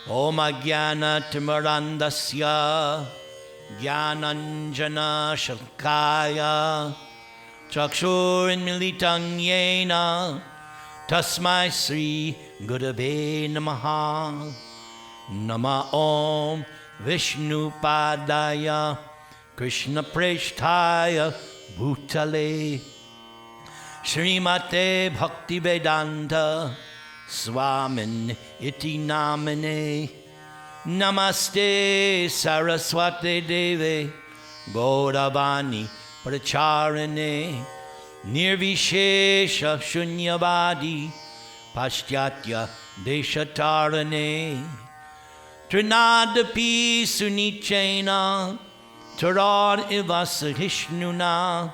Om Ajnana Timirandasya Jnananjana Shalkaya Chakshurinmilitam Yena Tasmai Sri Gurave Namaha. Nama Om Vishnu Padaya Krishna Preshtaya Bhutale Srimate Bhakti Vedanta Swamin iti namine. Namaste Saraswati Deve Gauravani Pracharane Nirvishesha Shunyavadi Paschatya Deshatarane Trinadapi Sunichena Tarar Ivasahishnuna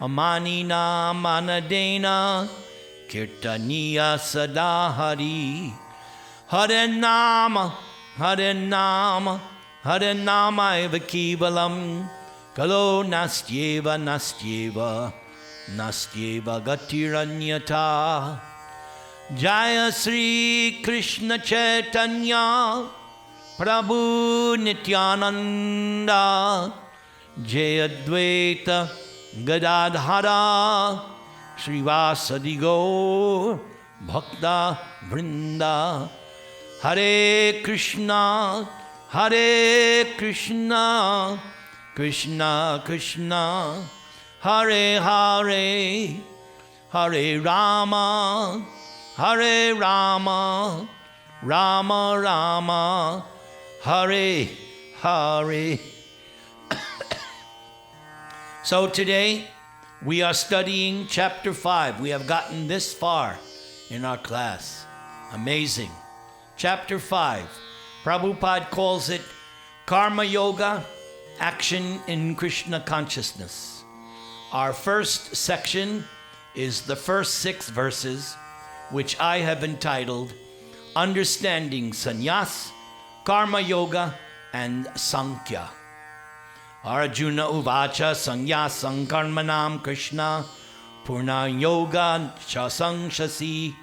Amanina Manadena Kirtaniya Sadahari Hare Nama Hare Nama Hare Nama Eva Kevalam Kalo Nastyeva Nastyeva Nastyeva Gatiranyata. Jaya Sri Krishna Chaitanya Prabhu Nityananda Jaya Advaita Gadadhara Srivasadi Gaur Bhakta Vrinda. Hare Krishna Krishna Krishna Hare Hare Hare Rama Rama Rama Hare Hare. So today we are studying chapter 5. We have gotten this far in our class. Amazing. Chapter 5. Prabhupada calls it Karma Yoga, Action in Krishna Consciousness. Our first section is the first 6 verses, which I have entitled Understanding Sannyas, Karma Yoga, and Sankhya. Arjuna Uvacha Sannyasam Karmanam Krishna Purna Yoga Chasangshasi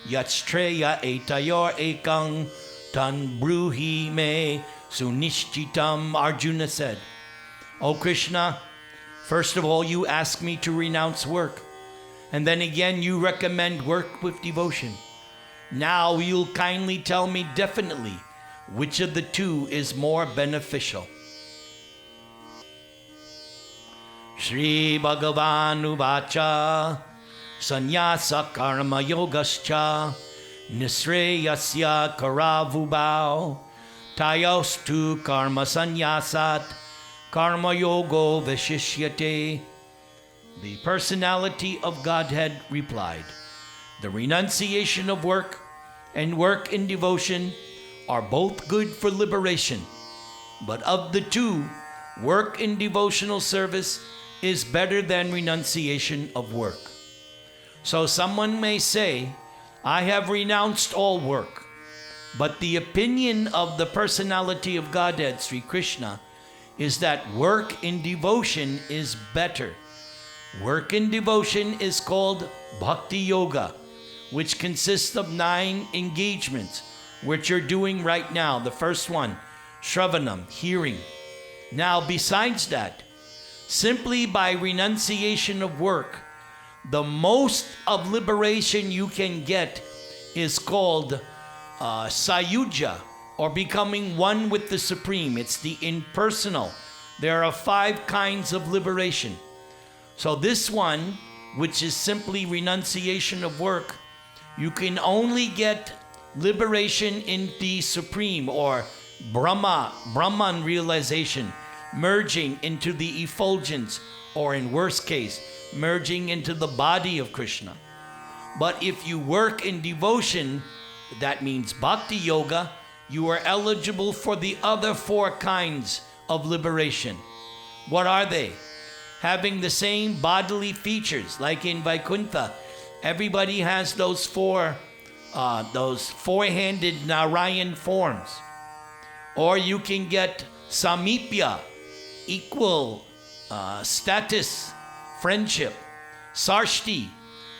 Yatstreya Etayor Ekang Tan Bruhi Me Sunishchitam. Arjuna said, O Krishna, first of all you ask me to renounce work, and then again you recommend work with devotion. Now you'll kindly tell me definitely which of the two is more beneficial. Shri Bhagavan Uvacha Sannyasa Karma Yogascha Nisreyasya Karavubhau Tayostu Karma Sannyasat Karma Yogo Vishishyate. The personality of Godhead replied, the renunciation of work and work in devotion are both good for liberation, but of the two, work in devotional service is better than renunciation of work. So someone may say, I have renounced all work, but the opinion of the personality of Godhead, Sri Krishna, is that work in devotion is better. Work in devotion is called Bhakti Yoga, which consists of 9 engagements, which you're doing right now. The first one, Shravanam, hearing. Now, besides that, simply by renunciation of work, the most of liberation you can get is called Sayuja, or becoming one with the Supreme. It's the impersonal. There are 5 kinds of liberation. So this one, which is simply renunciation of work, you can only get liberation in the Supreme, or Brahman realization, merging into the effulgence, or in worst case, merging into the body of Krishna. But if you work in devotion, that means Bhakti Yoga, you are eligible for the other 4 kinds of liberation. What are they? Having the same bodily features, like in Vaikuntha, everybody has those 4 4-handed Narayan forms. Or you can get Samipya, equal status, friendship. Sarshti,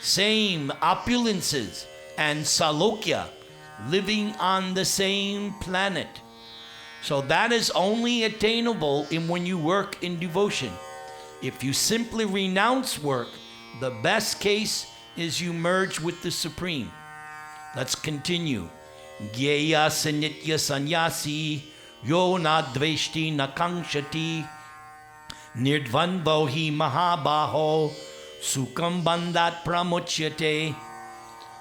same opulences. And Salokya, living on the same planet. So that is only attainable in when you work in devotion. If you simply renounce work, the best case is you merge with the Supreme. Let's continue. Gyeya sanitya sanyasi yo na dveshti na kankshati nirdvanvo hi mahabaho sukam bandhat pramuchyate.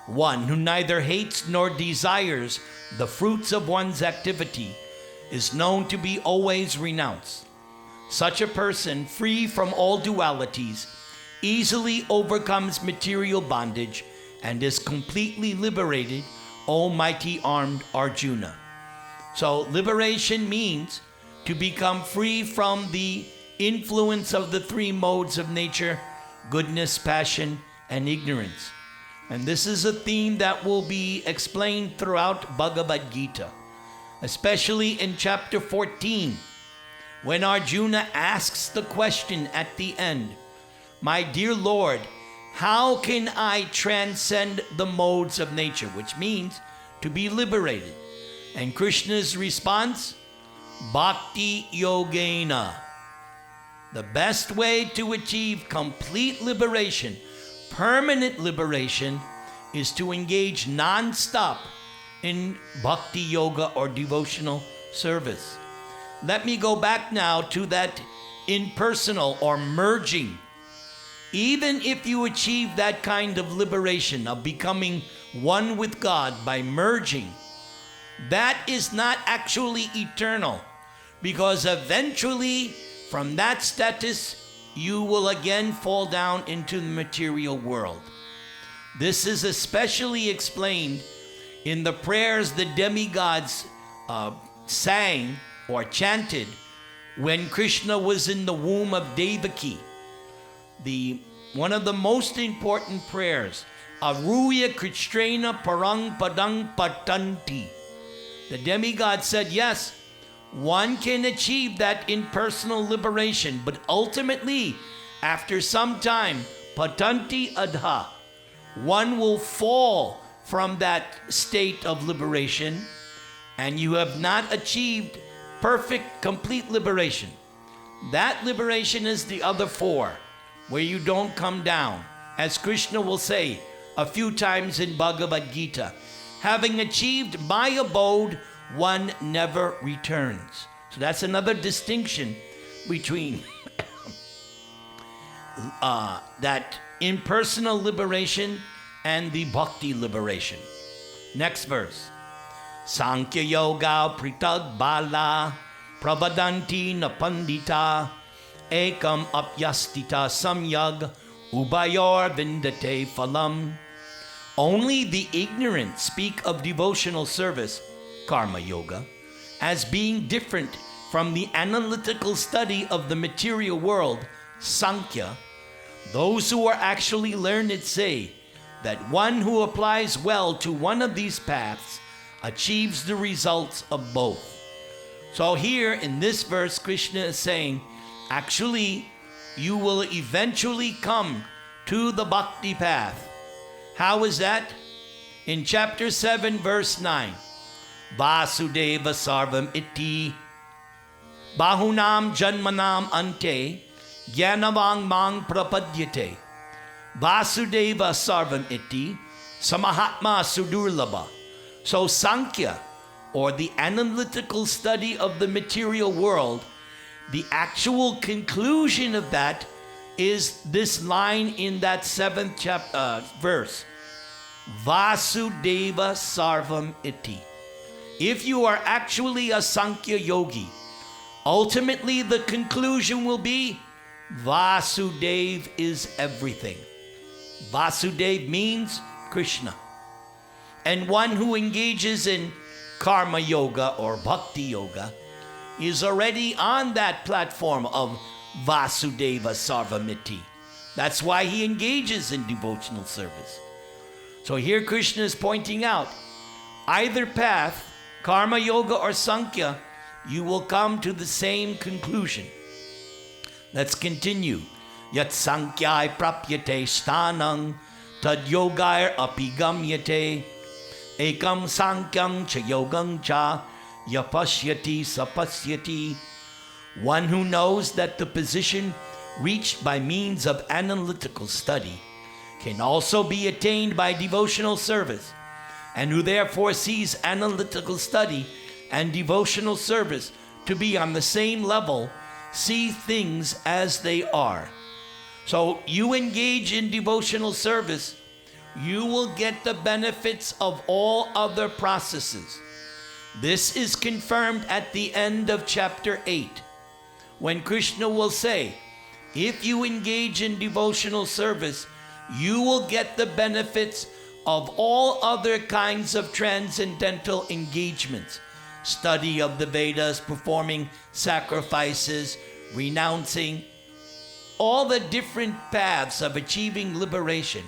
One who neither hates nor desires the fruits of one's activity is known to be always renounced. Such a person, free from all dualities, easily overcomes material bondage and is completely liberated, O mighty armed Arjuna. So liberation means to become free from the influence of the three modes of nature: goodness, passion, and ignorance. And this is a theme that will be explained throughout Bhagavad-gita, especially in chapter 14, when Arjuna asks the question at the end, "My dear Lord, how can I transcend the modes of nature?" Which means to be liberated. And Krishna's response, Bhakti Yogena. The best way to achieve complete liberation, permanent liberation, is to engage non-stop in bhakti yoga or devotional service. Let me go back now to that impersonal or merging. Even if you achieve that kind of liberation of becoming one with God by merging, that is not actually eternal, because eventually from that status you will again fall down into the material world. This is especially explained in the prayers the demigods sang or chanted when Krishna was in the womb of Devaki. One of the most important prayers, Aruya Kristrena Parang Padang Patanti. The demigod said, yes, one can achieve that impersonal liberation, but ultimately, after some time, Patanti Adha, one will fall from that state of liberation, and you have not achieved perfect, complete liberation. That liberation is the other four, where you don't come down. As Krishna will say a few times in Bhagavad-gita, having achieved my abode, one never returns. So that's another distinction between that impersonal liberation and the bhakti liberation. Next verse. Sankhya yoga pritag bala pravadanti na pandita ekam apyastita samyag ubayor vindate phalam. Only the ignorant speak of devotional service, karma yoga, as being different from the analytical study of the material world, Sankhya. Those who are actually learned say that one who applies well to one of these paths achieves the results of both. So here in this verse, Krishna is saying, actually, you will eventually come to the bhakti path. How is that? In chapter 7, verse 9, Vasudeva sarvam iti bahunam janmanam ante jnanavang mang prapadyate. Vasudeva sarvam iti samahatma sudurlabha. So Sankhya, or the analytical study of the material world, the actual conclusion of that is this line in that 7th verse. Vasudeva sarvam iti. If you are actually a Sankhya yogi, ultimately the conclusion will be Vasudev is everything. Vasudev means Krishna. And one who engages in karma yoga or bhakti yoga is already on that platform of Vasudeva Sarvamiti. That's why he engages in devotional service. So here Krishna is pointing out, either path, karma yoga or Sankhya, you will come to the same conclusion. Let's continue. Yat Sankhyae prapyate stanang tad yogair apigamyate Ekam sankyam cha yogam cha yapashyati sapasyati. One who knows that the position reached by means of analytical study can also be attained by devotional service, and who therefore sees analytical study and devotional service to be on the same level, see things as they are. So you engage in devotional service, you will get the benefits of all other processes. This is confirmed at the end of chapter 8, when Krishna will say, if you engage in devotional service, you will get the benefits of all other kinds of transcendental engagements. Study of the Vedas, performing sacrifices, renouncing, all the different paths of achieving liberation.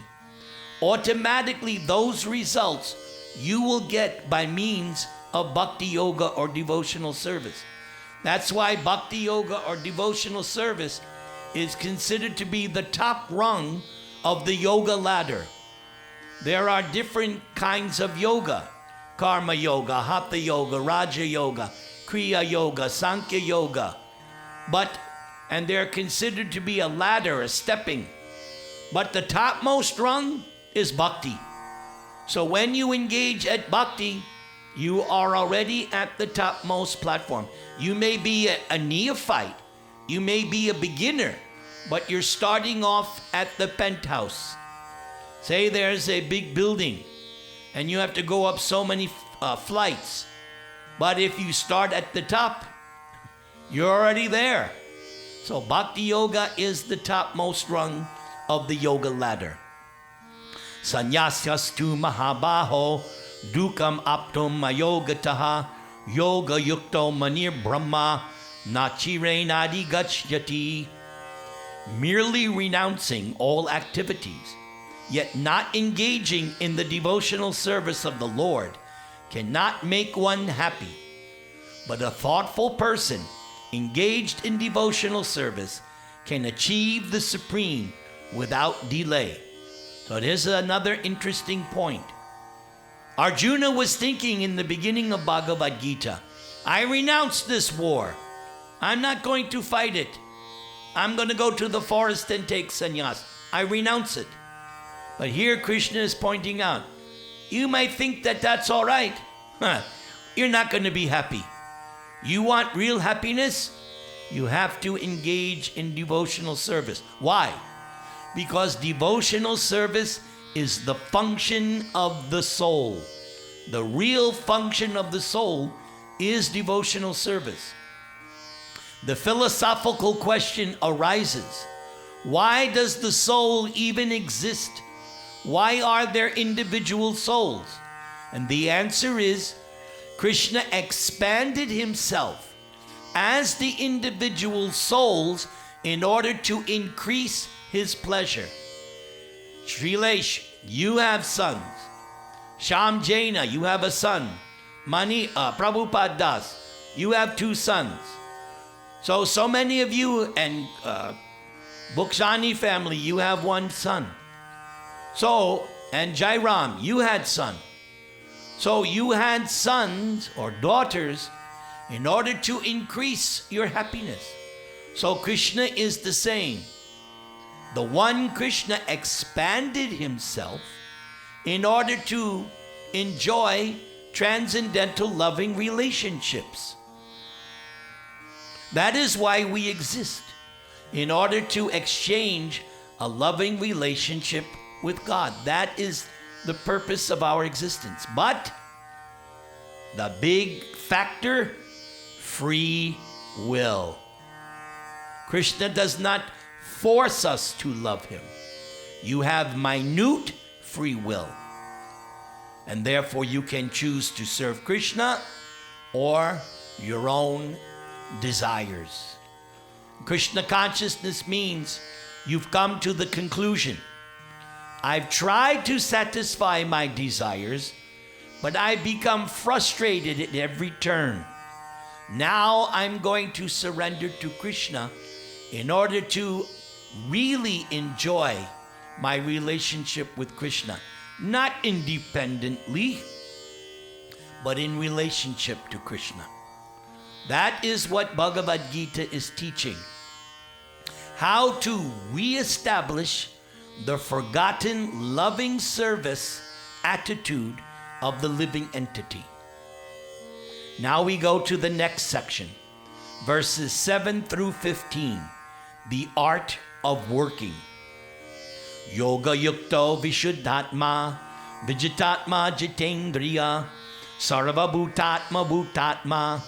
Automatically, those results you will get by means of bhakti yoga or devotional service. That's why bhakti yoga or devotional service is considered to be the top rung of the yoga ladder. There are different kinds of yoga: karma yoga, hatha yoga, raja yoga, kriya yoga, sankhya yoga. And they're considered to be a ladder, a stepping. But the topmost rung is bhakti. So when you engage at bhakti, you are already at the topmost platform. You may be a neophyte, you may be a beginner, but you're starting off at the penthouse. Say there's a big building and you have to go up so many flights. But if you start at the top, you're already there. So bhakti yoga is the topmost rung of the yoga ladder. Sannyasastu mahabaho dukam aptum mayogataha yoga yukto manir brahma nachire nadi gachyati. Merely renouncing all activities, yet not engaging in the devotional service of the Lord, cannot make one happy. But a thoughtful person engaged in devotional service can achieve the supreme without delay. So this is another interesting point. Arjuna was thinking in the beginning of Bhagavad-gita, I renounce this war. I'm not going to fight it. I'm going to go to the forest and take sannyas. I renounce it. But here Krishna is pointing out, you might think that that's all right. You're not going to be happy. You want real happiness? You have to engage in devotional service. Why? Because devotional service is the function of the soul. The real function of the soul is devotional service. The philosophical question arises, why does the soul even exist? Why are there individual souls? And the answer is, Krishna expanded himself as the individual souls in order to increase his pleasure. Shrilesh, you have sons. Sham Jaina, you have a son. Prabhupada Das, you have 2 sons. So many of you, and Bukshani family, you have 1 son. And Jairam, you had son. So you had sons or daughters in order to increase your happiness. So Krishna is the same. The one Krishna expanded himself in order to enjoy transcendental loving relationships. That is why we exist, in order to exchange a loving relationship with God. That is the purpose of our existence. But the big factor, free will. Krishna does not force us to love him. You have minute free will. And therefore you can choose to serve Krishna or your own desires. Krishna consciousness means you've come to the conclusion, I've tried to satisfy my desires, but I've become frustrated at every turn. Now I'm going to surrender to Krishna in order to really enjoy my relationship with Krishna. Not independently, but in relationship to Krishna. That is what Bhagavad-gita is teaching. How to reestablish the forgotten loving service attitude of the living entity. Now we go to the next section, verses 7 through 15, the art of working. Yoga yukto vishuddhatma vijitatma jitendriya sarva bhutatma bhutatma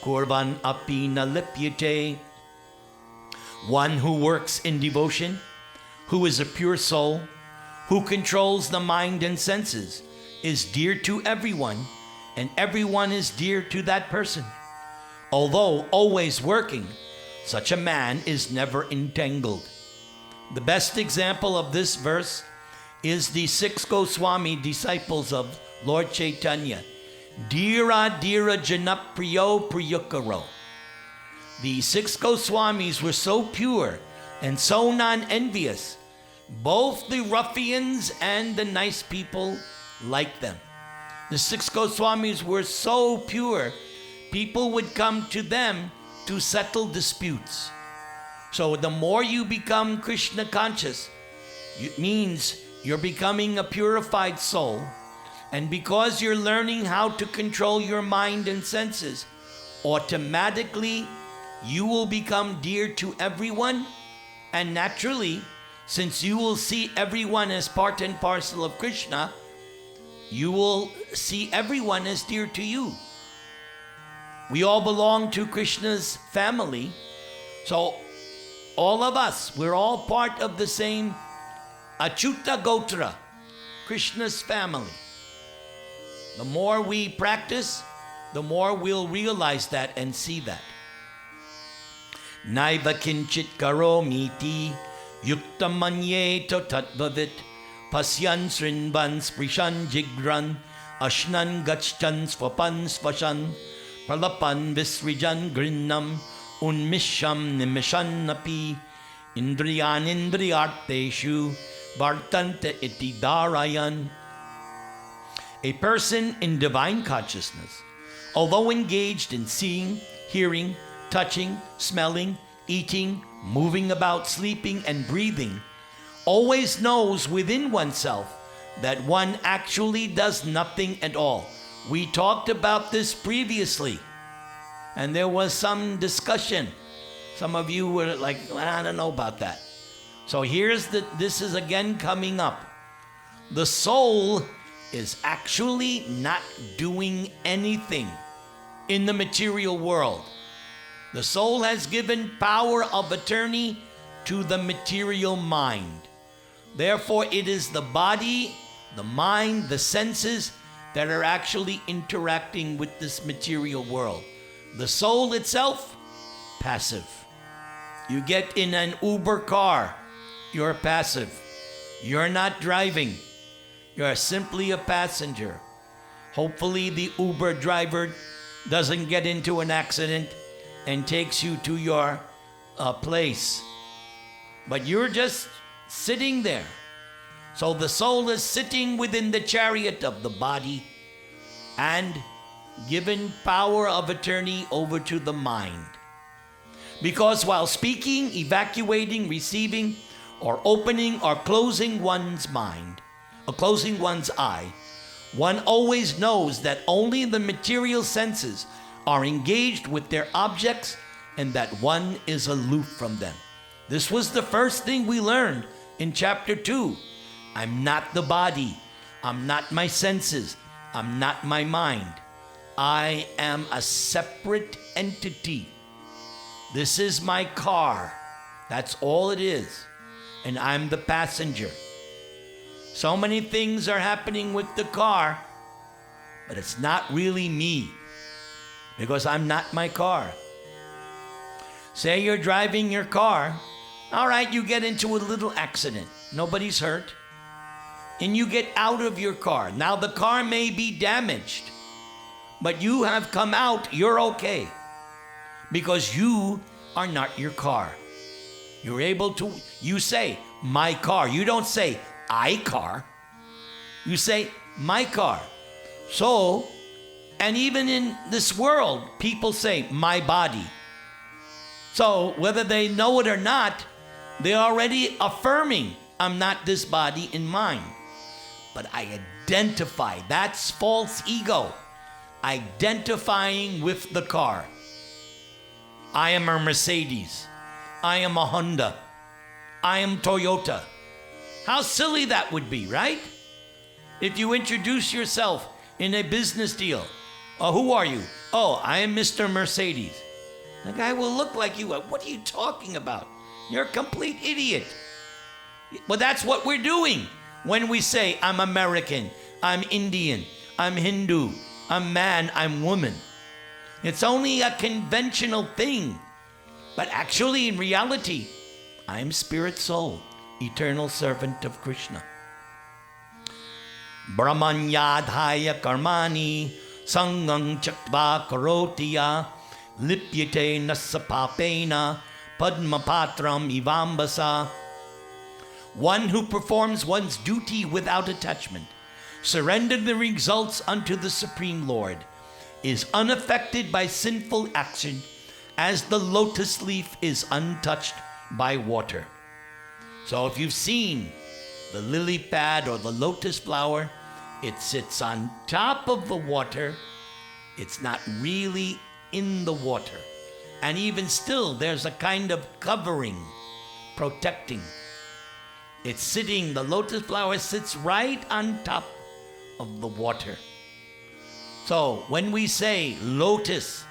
kurvan api na lipyate. One who works in devotion, who is a pure soul, who controls the mind and senses, is dear to everyone, and everyone is dear to that person. Although always working, such a man is never entangled. The best example of this verse is the 6 Goswami disciples of Lord Chaitanya. Dhira dhira janapriyo priyukaro. The 6 Goswamis were so pure and so non-envious. Both the ruffians and the nice people liked them. The 6 Goswamis were so pure, people would come to them to settle disputes. So the more you become Krishna conscious, it means you're becoming a purified soul. And because you're learning how to control your mind and senses, automatically you will become dear to everyone. And naturally, since you will see everyone as part and parcel of Krishna, you will see everyone as dear to you. We all belong to Krishna's family. So all of us, we're all part of the same Achyuta Gotra, Krishna's family. The more we practice, the more we'll realize that and see that. Naiva kinchit karomiti yuktam manyeto tatvavit pasyan srinvan sprishan jigran ashnan gachchan swapan svashan pralapan visrijan grinnam unmisham nimishan napi indriyan indriyarteshu vartanta iti darayan. A person in divine consciousness, although engaged in seeing, hearing, touching, smelling, eating, moving about, sleeping, and breathing, always knows within oneself that one actually does nothing at all. We talked about this previously, and there was some discussion. Some of you were like, I don't know about that. So this is again coming up. The soul is actually not doing anything in the material world. The soul has given power of attorney to the material mind. Therefore, it is the body, the mind, the senses that are actually interacting with this material world. The soul itself, passive. You get in an Uber car, you're passive. You're not driving. You're simply a passenger. Hopefully the Uber driver doesn't get into an accident and takes you to your place. But you're just sitting there. So the soul is sitting within the chariot of the body and given power of attorney over to the mind. Because while speaking, evacuating, receiving, or opening or closing one's mind, or closing one's eye, one always knows that only the material senses are engaged with their objects and that one is aloof from them. This was the first thing we learned in chapter 2. I'm not the body. I'm not my senses. I'm not my mind. I am a separate entity. This is my car. That's all it is. And I'm the passenger. So many things are happening with the car, but it's not really me because I'm not my car. Say you're driving your car. All right, you get into a little accident. Nobody's hurt. And you get out of your car. Now the car may be damaged, but you have come out, you're okay. Because you are not your car. You're able to, you say, my car. You don't say, I car. You say, my car. So, And even in this world, people say, my body. So whether they know it or not, they're already affirming, I'm not this body in mind. But I identify, that's false ego. Identifying with the car. I am a Mercedes. I am a Honda. I am Toyota. How silly that would be, right? If you introduce yourself in a business deal. Who are you? Oh, I am Mr. Mercedes. The guy will look like you. What are you talking about? You're a complete idiot. But that's what we're doing when we say, I'm American, I'm Indian, I'm Hindu, I'm man, I'm woman. It's only a conventional thing. But actually, in reality, I'm spirit soul, eternal servant of Krishna. Brahmanyadhaya karmani sangam chaktva karotiya lipyate nassa papena padmapatram ivambasa. One who performs one's duty without attachment, surrendered the results unto the Supreme Lord, is unaffected by sinful action as the lotus leaf is untouched by water. So if you've seen the lily pad or the lotus flower, it sits on top of the water. It's not really in the water. And even still, there's a kind of covering, protecting. It's sitting, the lotus flower sits right on top of the water. So when we say lotus,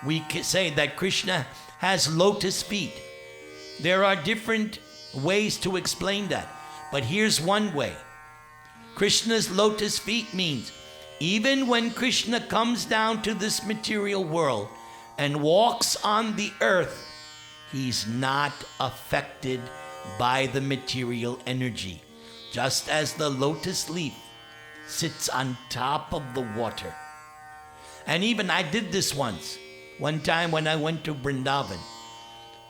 we say that Krishna has lotus feet. There are different ways to explain that. But here's one way. Krishna's lotus feet means even when Krishna comes down to this material world and walks on the earth, he's not affected by the material energy, just as the lotus leaf sits on top of the water. And even I did this once. One time when I went to Vrindavan,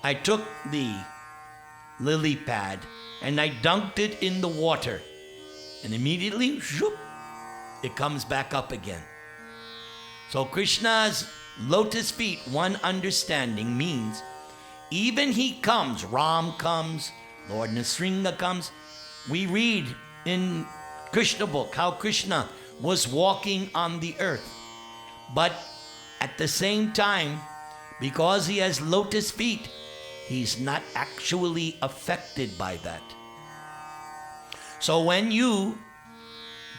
I took the lily pad and I dunked it in the water. And immediately, shoop, it comes back up again. So Krishna's lotus feet, one understanding means, even he comes, Ram comes, Lord Nrsimha comes. We read in Krishna book how Krishna was walking on the earth. But at the same time, because he has lotus feet, he's not actually affected by that. So when you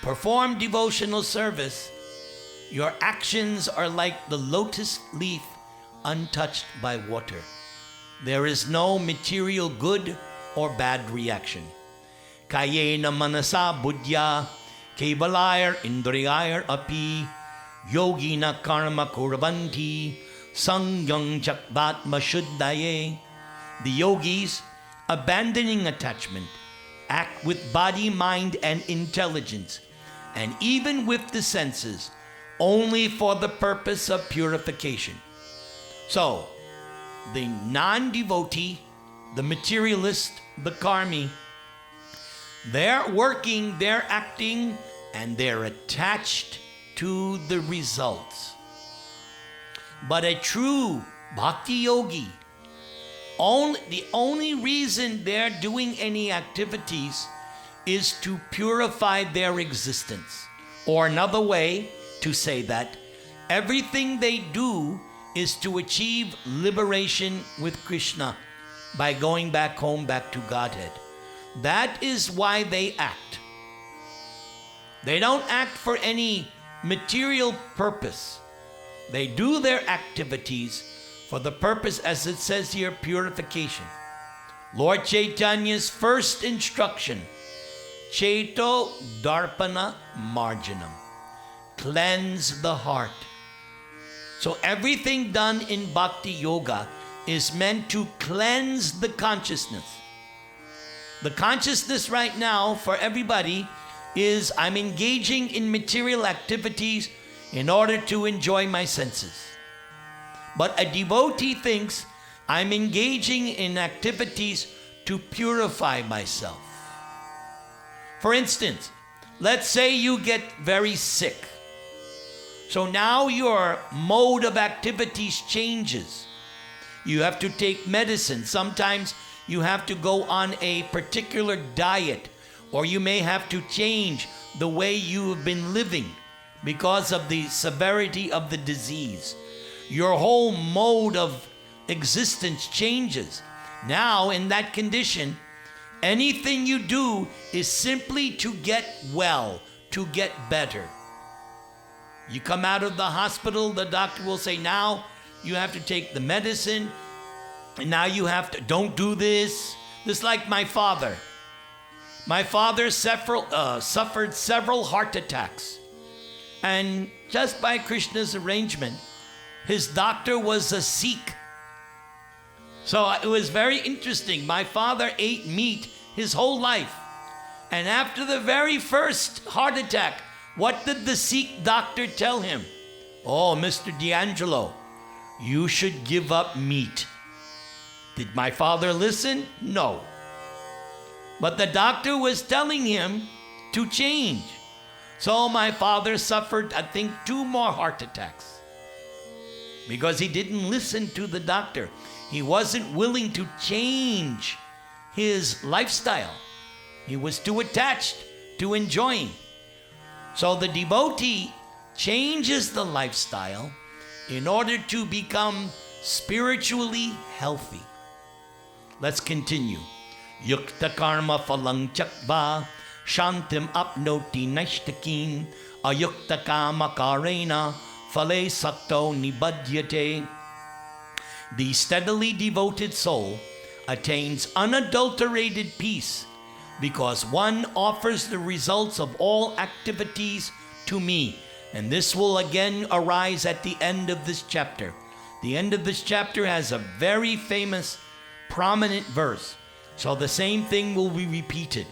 perform devotional service, your actions are like the lotus leaf untouched by water. There is no material good or bad reaction. Kayena manasa buddhya kevalayar indriyayar api yogina karma kurvanti sangyang chakvatma shuddhaye. The yogis, abandoning attachment, act with body, mind, and intelligence, and even with the senses, only for the purpose of purification. So, the non-devotee, the materialist, the karmi, they're working, they're acting, and they're attached to the results. But a true bhakti yogi, the only reason they're doing any activities is to purify their existence. Or another way to say that, everything they do is to achieve liberation with Krishna by going back home, back to Godhead. That is why they act. They don't act for any material purpose. They do their activities for the purpose, as it says here, purification. Lord Chaitanya's first instruction, Chaito Darpana Marjanam, cleanse the heart. So everything done in Bhakti Yoga is meant to cleanse the consciousness. The consciousness right now for everybody is, I'm engaging in material activities in order to enjoy my senses. But a devotee thinks, I'm engaging in activities to purify myself. For instance, let's say you get very sick. So now your mode of activities changes. You have to take medicine. Sometimes you have to go on a particular diet, or you may have to change the way you have been living because of the severity of the disease. Your whole mode of existence changes. Now, in that condition, anything you do is simply to get well, to get better. You come out of the hospital, the doctor will say, now you have to take the medicine, and now you have to, don't do this. Just like my father. My father suffered several heart attacks. And just by Krishna's arrangement, his doctor was a Sikh. So it was very interesting. My father ate meat his whole life. And after the very first heart attack, what did the Sikh doctor tell him? Oh, Mr. D'Angelo, you should give up meat. Did my father listen? No. But the doctor was telling him to change. So my father suffered, I think, 2 more heart attacks. Because he didn't listen to the doctor. He wasn't willing to change his lifestyle. He was too attached to enjoying. So the devotee changes the lifestyle in order to become spiritually healthy. Let's continue. Yukta karma phalang chakva shantim apnoti naishtakin ayukta kama karena phale sakto nibadyate. The steadily devoted soul attains unadulterated peace because one offers the results of all activities to me. And this will again arise at the end of this chapter. The end of this chapter has a very famous, prominent verse. So the same thing will be repeated.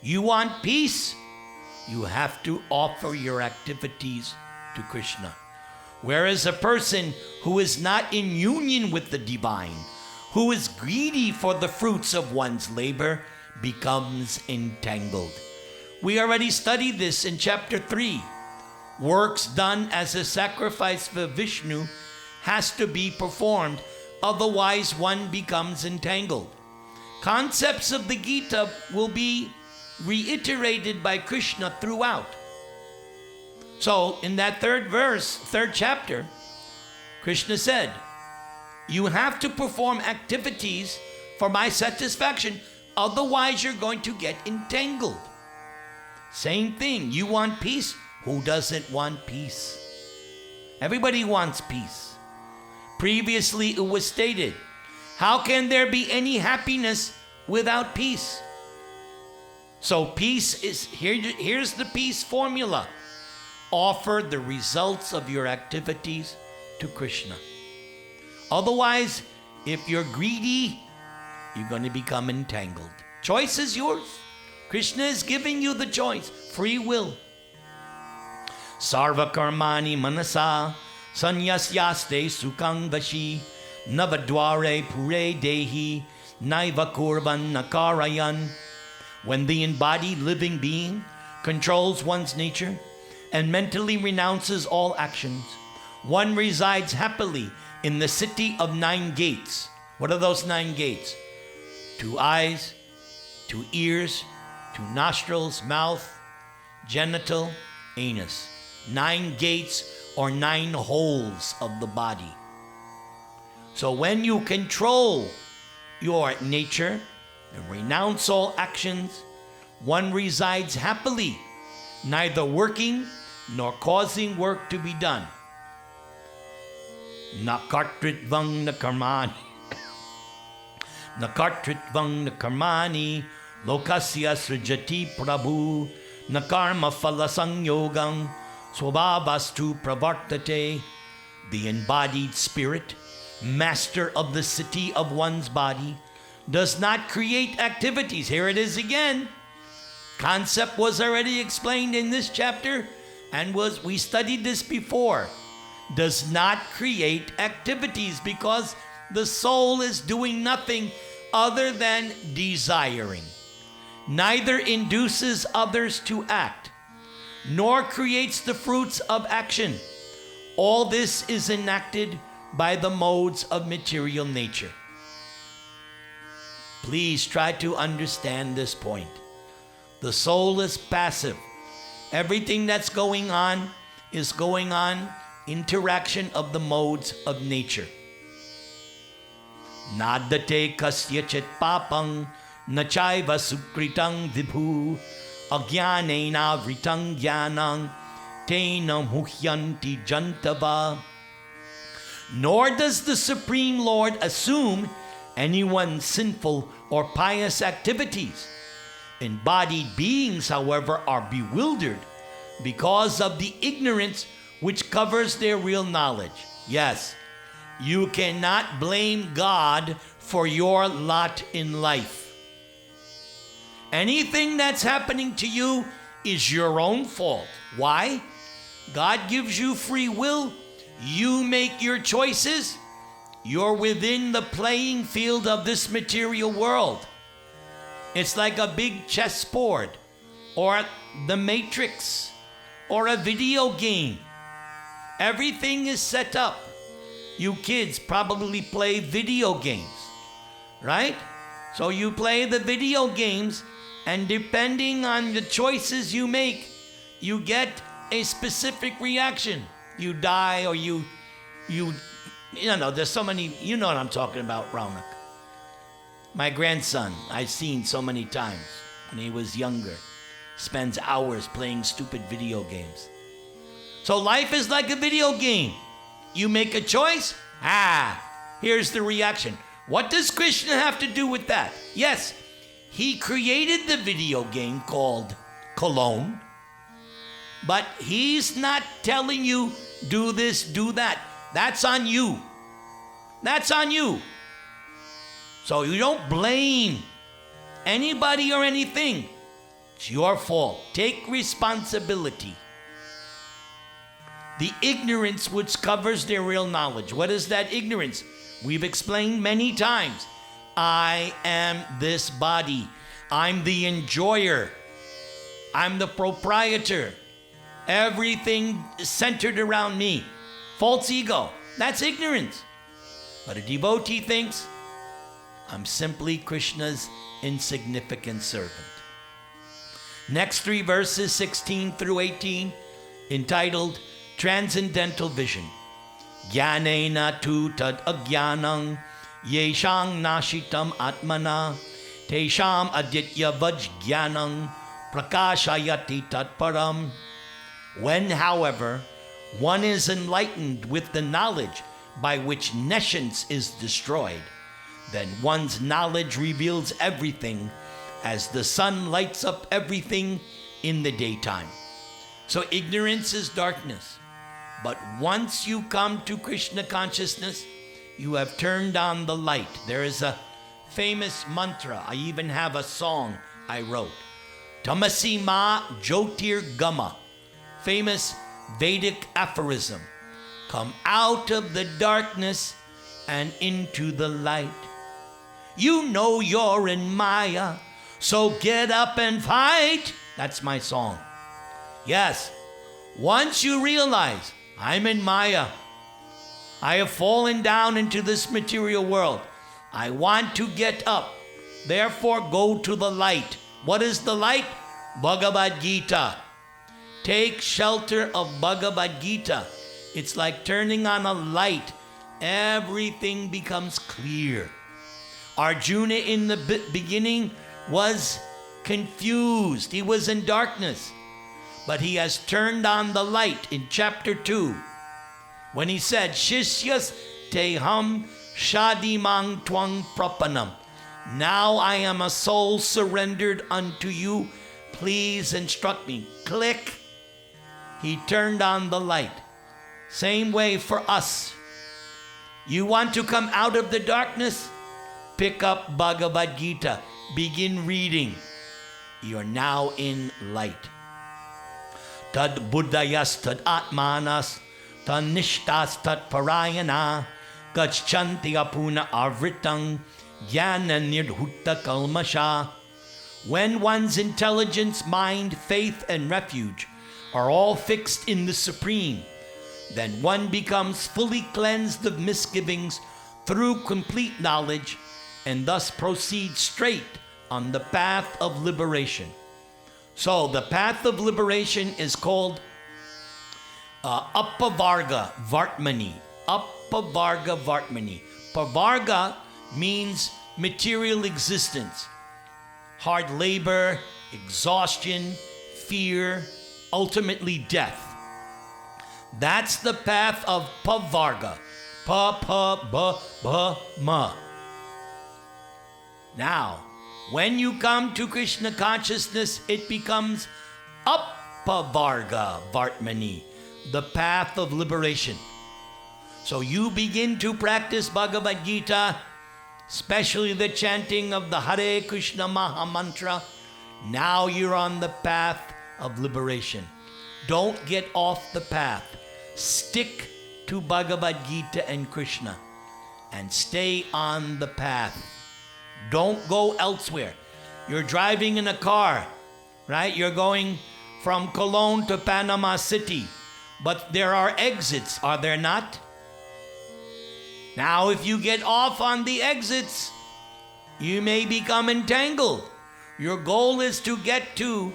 You want peace? You have to offer your activities to Krishna. Whereas a person who is not in union with the divine, who is greedy for the fruits of one's labor, becomes entangled. We already studied this in chapter 3. Works done as a sacrifice for Vishnu has to be performed, otherwise one becomes entangled. Concepts of the Gita will be reiterated by Krishna throughout. So in that third chapter, Krishna said, you have to perform activities for my satisfaction, otherwise you're going to get entangled. Same thing, you want peace? Who doesn't want peace? Everybody wants peace. Previously it was stated, how can there be any happiness without peace? So peace is, here's the peace formula. Offer the results of your activities to Krishna. Otherwise, if you're greedy, you're going to become entangled. Choice is yours. Krishna is giving you the choice, free will. Sarva karmani manasa sanyasyaste sukang vashi navadware pure dehi naiva kurban nakarayan. When the embodied living being controls one's nature and mentally renounces all actions, one resides happily in the city of 9 gates. What are those 9 gates? 2 eyes, 2 ears, 2 nostrils, mouth, genital, anus. 9 gates or 9 holes of the body. So when you control your nature and renounce all actions, one resides happily, neither working nor causing work to be done. Nakartritvang na karmani. Nakartritvang na karmani lokasya srijati prabhu nakarma phala sanyogang swabhavastu pravartate. The embodied spirit, master of the city of one's body, does not create activities. Here it is again. Concept was already explained in this chapter, and we studied this before. Does not create activities because the soul is doing nothing other than desiring. Neither induces others to act, nor creates the fruits of action. All this is enacted by the modes of material nature. Please try to understand this point. The soul is passive. Everything that's going on is going on interaction of the modes of nature. Nadate kasyachit papang nachaiva sukritang vibhu agyanena vritang gyanang tena muhyanti jantava. Nor does the Supreme Lord assume anyone's sinful or pious activities. Embodied beings, however, are bewildered because of the ignorance which covers their real knowledge. Yes, you cannot blame God for your lot in life. Anything that's happening to you is your own fault. Why? God gives you free will. You make your choices. You're within the playing field of this material world. It's like a big chessboard, or the Matrix, or a video game. Everything is set up. You kids probably play video games, right? So you play the video games, and depending on the choices you make, you get a specific reaction. You die, or you know, there's so many, you know what I'm talking about, Raunak. My grandson, I've seen so many times when he was younger, spends hours playing stupid video games. So life is like a video game. You make a choice, here's the reaction. What does Krishna have to do with that? Yes, he created the video game called Cologne, but he's not telling you, do this, do that. That's on you. That's on you. So you don't blame anybody or anything. It's your fault. Take responsibility. The ignorance which covers their real knowledge. What is that ignorance? We've explained many times. I am this body. I'm the enjoyer. I'm the proprietor. Everything is centered around me. False ego. That's ignorance. But a devotee thinks, I'm simply Krishna's insignificant servant. Next three verses, 16 through 18, entitled Transcendental Vision. Jnanena tu tad agyanang yeshang nashitam atmana tesham aditya vajjnanang prakashayati tatparam. When, however, one is enlightened with the knowledge by which nescience is destroyed, then one's knowledge reveals everything as the sun lights up everything in the daytime. So ignorance is darkness. But once you come to Krishna consciousness, you have turned on the light. There is a famous mantra. I even have a song I wrote. Tamasi ma jyotir gama. Famous Vedic aphorism. Come out of the darkness and into the light. You know you're in Maya, so get up and fight. That's my song. Yes, once you realize I'm in Maya, I have fallen down into this material world. I want to get up. Therefore, go to the light. What is the light? Bhagavad-gita. Take shelter of Bhagavad-gita. It's like turning on a light. Everything becomes clear. Arjuna in the beginning was confused. He was in darkness. But he has turned on the light in chapter 2 when he said, Shishyas teham shadimang twang prapanam. Now I am a soul surrendered unto you. Please instruct me. Click. He turned on the light. Same way for us. You want to come out of the darkness? Pick up Bhagavad-gita. Begin reading. You're now in light. Tad buddhayas tad atmanas tad nishtas tad parayana gachanti apuna avritang jnana nirhutta kalmasha. When one's intelligence, mind, faith, and refuge are all fixed in the Supreme, then one becomes fully cleansed of misgivings through complete knowledge and thus proceeds straight on the path of liberation. So the path of liberation is called Apavarga Vartmani. Apavarga Vartmani. Pavarga means material existence, hard labor, exhaustion, fear, ultimately death. That's the path of Pavarga. Pa-pa-ba-ba-ma. Now, when you come to Krishna consciousness, it becomes Apavarga Vartmani, the path of liberation. So you begin to practice Bhagavad-gita, especially the chanting of the Hare Krishna Maha Mantra. Now you're on the path of liberation. Don't get off the path. Stick to Bhagavad-gita and Krishna and stay on the path. Don't go elsewhere. You're driving in a car, right? You're going from Cologne to Panama City, but there are exits, are there not? Now, if you get off on the exits, you may become entangled. Your goal is to get to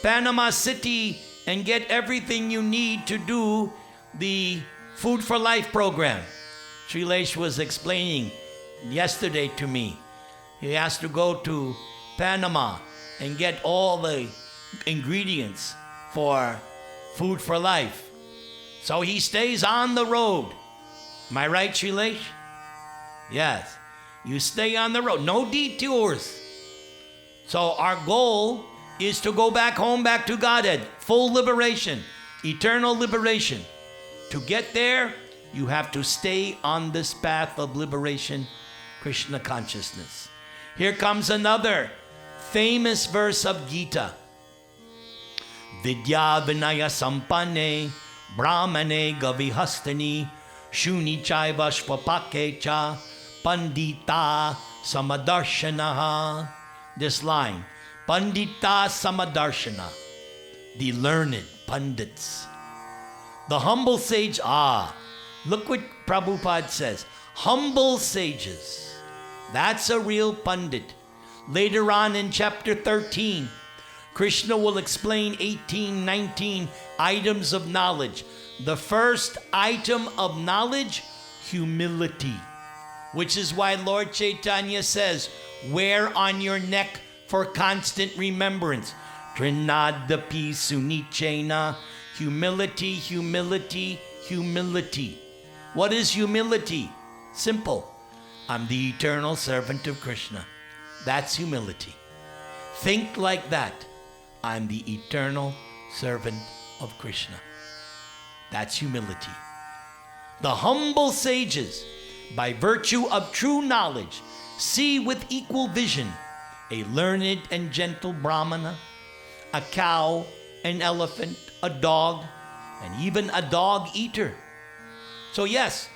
Panama City and get everything you need to do the Food for Life program. Shrilesh was explaining yesterday to me. He has to go to Panama and get all the ingredients for Food for Life. So he stays on the road. Am I right, Shrilesh? Yes. You stay on the road. No detours. So our goal is to go back home, back to Godhead. Full liberation. Eternal liberation. To get there, you have to stay on this path of liberation, Krishna consciousness. Here comes another famous verse of Gita. Vidya vinaya sampanne brahmane gavihastani shuni chaiva shvapake cha pandita samadarshanaha. This line, pandita samadarshana, the learned pundits. The humble sage, look what Prabhupada says. Humble sages. That's a real pundit. Later on in chapter 13, Krishna will explain 18, 19 items of knowledge. The first item of knowledge, humility. Which is why Lord Chaitanya says, wear on your neck for constant remembrance. Trinadapi sunichena. Humility, humility, humility. What is humility? Simple. I'm the eternal servant of Krishna. That's humility. Think like that. I'm the eternal servant of Krishna. That's humility. The humble sages, by virtue of true knowledge, see with equal vision a learned and gentle brahmana, a cow, an elephant, a dog, and even a dog eater. So yes,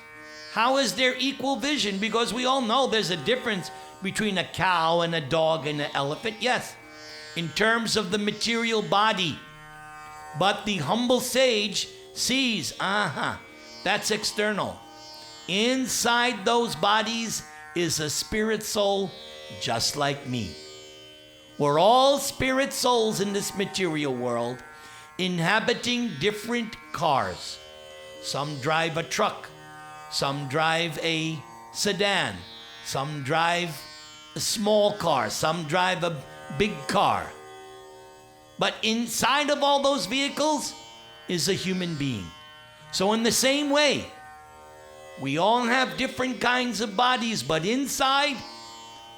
how is there equal vision? Because we all know there's a difference between a cow and a dog and an elephant. Yes, in terms of the material body. But the humble sage sees, that's external. Inside those bodies is a spirit soul just like me. We're all spirit souls in this material world, inhabiting different cars. Some drive a truck, some drive a sedan, some drive a small car, some drive a big car. But inside of all those vehicles is a human being. So in the same way, we all have different kinds of bodies, but inside,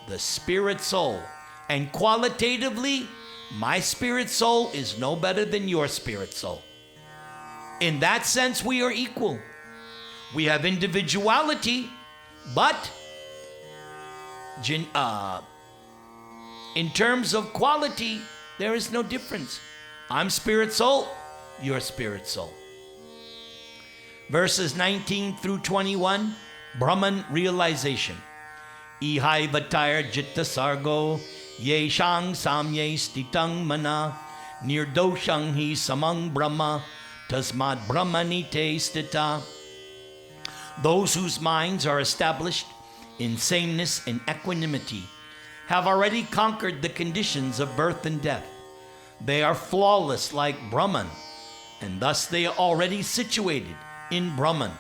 the spirit soul. And qualitatively, my spirit soul is no better than your spirit soul. In that sense, we are equal. We have individuality, but in terms of quality, there is no difference. I'm spirit soul, you're spirit soul. Verses 19 through 21, Brahman realization. Ihai vatayar jitta sargo, yeshang samye stitang mana, nirdoshang hi samang brahma, tasmad brahmani te stita. Those whose minds are established in sameness and equanimity have already conquered the conditions of birth and death. They are flawless like Brahman, and thus they are already situated in Brahman.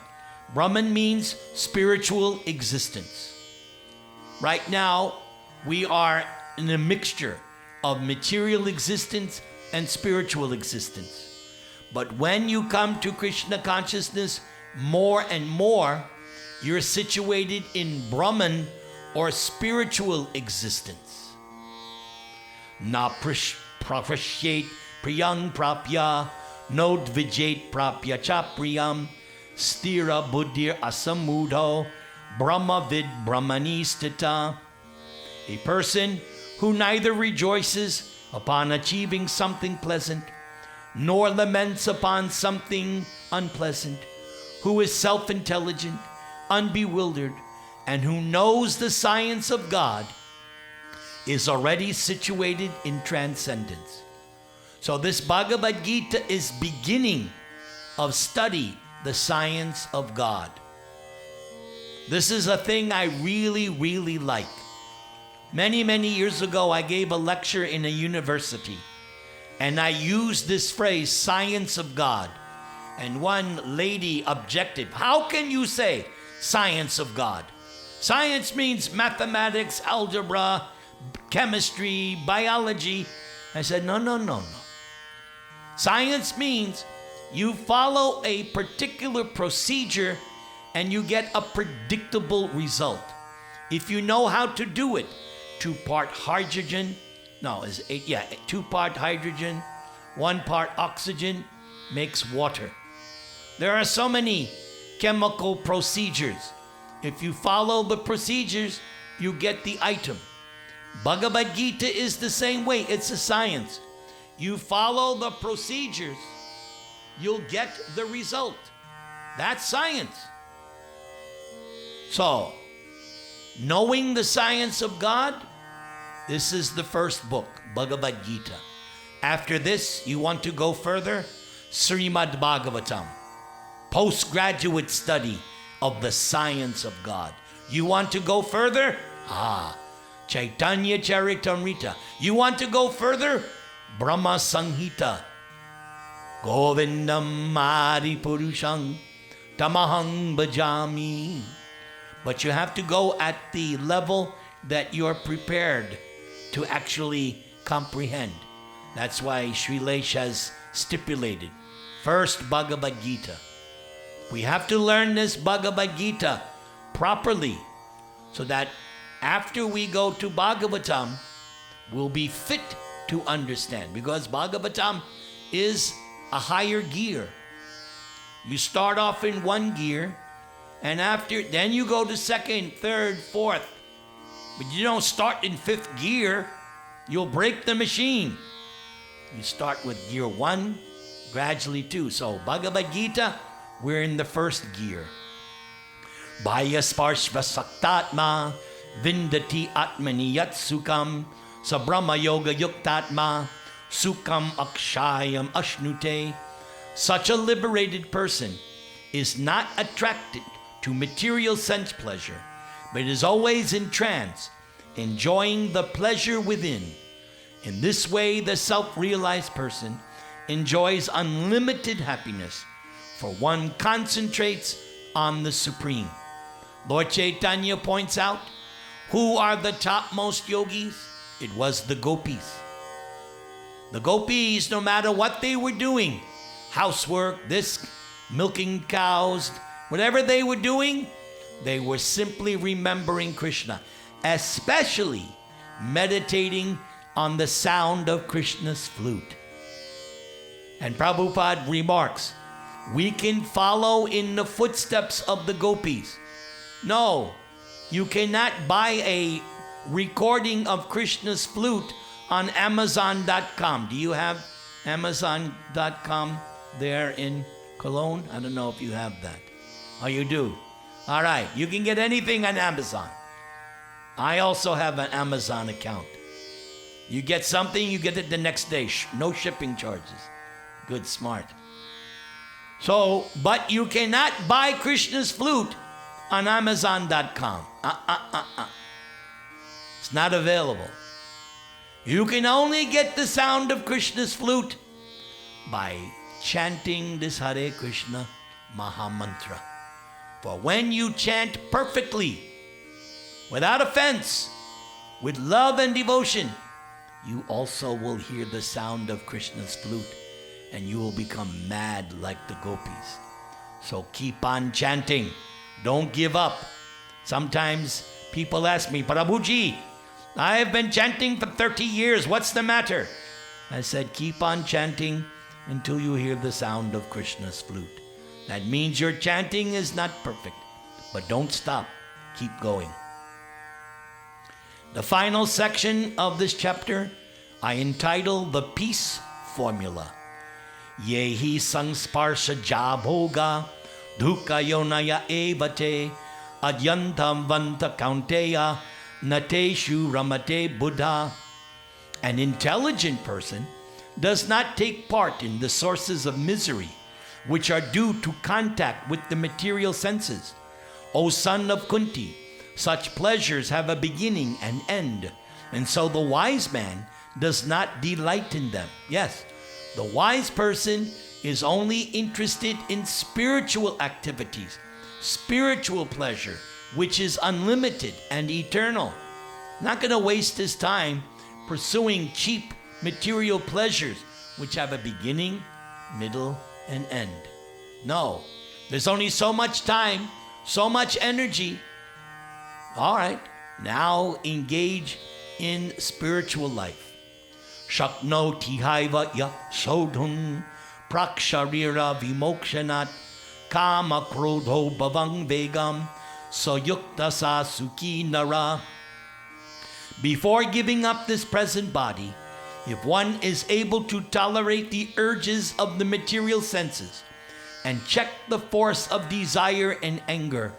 Brahman means spiritual existence. Right now, we are in a mixture of material existence and spiritual existence. But when you come to Krishna consciousness more and more, you're situated in Brahman or spiritual existence. Na prafashyet priyang prapya, nodvijet prapya cha priyam, stira buddhir asamudho, brahmavid brahmani stita. A person who neither rejoices upon achieving something pleasant, nor laments upon something unpleasant, who is self-intelligent, unbewildered, and who knows the science of God, is already situated in transcendence. So this Bhagavad-gita is beginning of study, the science of God. This is a thing I really, really like. Many, many years ago, I gave a lecture in a university, and I used this phrase, science of God. And one lady objected, how can you say science of God? Science means mathematics, algebra, chemistry, biology. I said, no. Science means you follow a particular procedure and you get a predictable result. If you know how to do it, 2-part hydrogen, 2-part hydrogen, 1-part oxygen makes water. There are so many chemical procedures. If you follow the procedures, you get the item. Bhagavad-gita is the same way. It's a science. You follow the procedures, you'll get the result. That's science. So, knowing the science of God, this is the first book, Bhagavad-gita. After this, you want to go further? Srimad Bhagavatam, postgraduate study of the science of God. You want to go further? Chaitanya Charitamrita. You want to go further? Brahma Sanghita. Govindam Adi Purusham Tamahang Bhajami. But you have to go at the level that you're prepared to actually comprehend. That's why Shrilesh has stipulated. First, Bhagavad-gita. We have to learn this Bhagavad-gita properly so that after we go to Bhagavatam, we'll be fit to understand. Because Bhagavatam is a higher gear. You start off in one gear, and then you go to second, third, fourth. But you don't start in fifth gear. You'll break the machine. You start with gear 1, gradually 2. So Bhagavad-gita, we're in the first gear. Bhaya sparshva saktatma vindati atmani yat sukam sabrahma yoga yuktatma sukam akshayam ashnute. Such a liberated person is not attracted to material sense pleasure, but is always in trance, enjoying the pleasure within. In this way, the self-realized person enjoys unlimited happiness, for one concentrates on the Supreme. Lord Chaitanya points out, who are the topmost yogis? It was the gopis. The gopis, no matter what they were doing, housework, this, milking cows, whatever they were doing, they were simply remembering Krishna, especially meditating on the sound of Krishna's flute. And Prabhupada remarks, we can follow in the footsteps of the gopis. No, you cannot buy a recording of Krishna's flute on Amazon.com. Do you have Amazon.com there in Cologne? I don't know if you have that. Oh, you do? All right, you can get anything on Amazon. I also have an Amazon account. You get something, you get it the next day. No shipping charges. Good, smart. So, but you cannot buy Krishna's flute on Amazon.com. It's not available. You can only get the sound of Krishna's flute by chanting this Hare Krishna Mahamantra. For when you chant perfectly, without offense, with love and devotion, you also will hear the sound of Krishna's flute, and you will become mad like the gopis. So keep on chanting. Don't give up. Sometimes people ask me, Prabhuji, I have been chanting for 30 years. What's the matter? I said, keep on chanting until you hear the sound of Krishna's flute. That means your chanting is not perfect, but don't stop. Keep going. The final section of this chapter I entitle The Peace Formula. Yehi sangsparsha jabhoga dukha yonaya evate adyantam vanta kaunteya nateshu ramate buddha. An intelligent person does not take part in the sources of misery which are due to contact with the material senses. O son of Kunti, such pleasures have a beginning and end, and so the wise man does not delight in them. Yes, the wise person is only interested in spiritual activities, spiritual pleasure, which is unlimited and eternal. Not going to waste his time pursuing cheap material pleasures which have a beginning, middle, and end. No, there's only so much time, so much energy. All right, now engage in spiritual life. Shaknoti haiva ya sodhun praksharira vimokshanat kama krodho bhavang vegam soyukta sa sukhi nara. Before giving up this present body, if one is able to tolerate the urges of the material senses and check the force of desire and anger,